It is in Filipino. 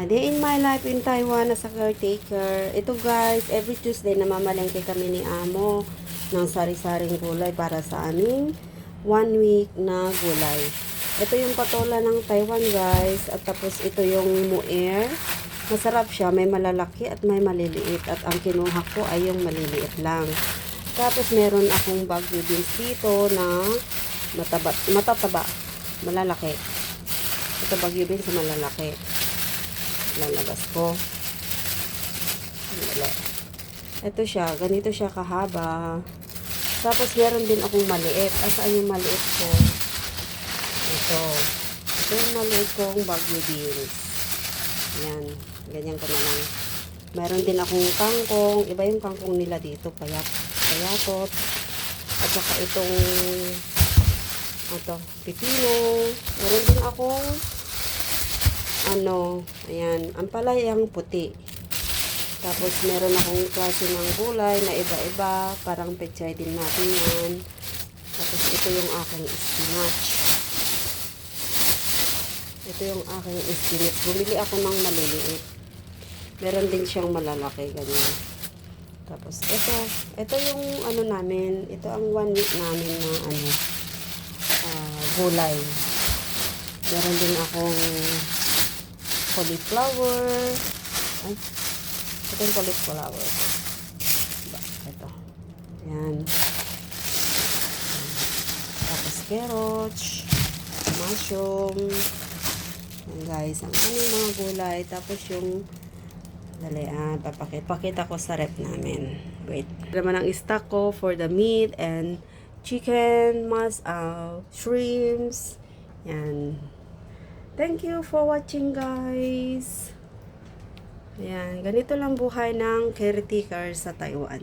A day in my life in Taiwan as a caretaker. Ito guys, every Tuesday namamalengke kami ni Amo ng sari-saring gulay para sa aming 1 week na gulay. Ito yung patola ng Taiwan guys. At tapos ito yung muer. Masarap siya, may malalaki at may maliliit. At ang kinuha ko ay yung maliliit lang. Tapos meron akong bagyo beans dito na matataba, malalaki. Ito bagyo beans na malalaki. Lalabas ko. Ito siya, ganito siya kahaba. Tapos meron din akong maliit. Asaan yung maliit ko? Ito. Ito yung maliit kong bagyo beans. Yan. Ganyan ko na lang. Meron din akong kangkong. Iba yung kangkong nila dito. Payatot. At saka itong pipino. Meron din akong ayan, ampalayang puti. Tapos meron akong klase ng gulay na iba-iba. Parang pechay din natin yan. Tapos ito yung aking spinach. Ito yung aking spinach. Bumili ako ng maliliit. Meron din siyang malalaki, ganyan. Tapos ito yung namin. Ito ang 1 week namin na gulay. Meron din akong cauliflower. Ay, ito yung cauliflower. Ito. Yan. Tapos carrots, mushroom. Yan guys, ang aming mga gulay. Tapos yung papakita ko sa rep namin. Wait. Naman ang stock ko for the meat and chicken, shrimps. Yan. Thank you for watching guys. Ayan, ganito lang buhay ng caretaker sa Taiwan.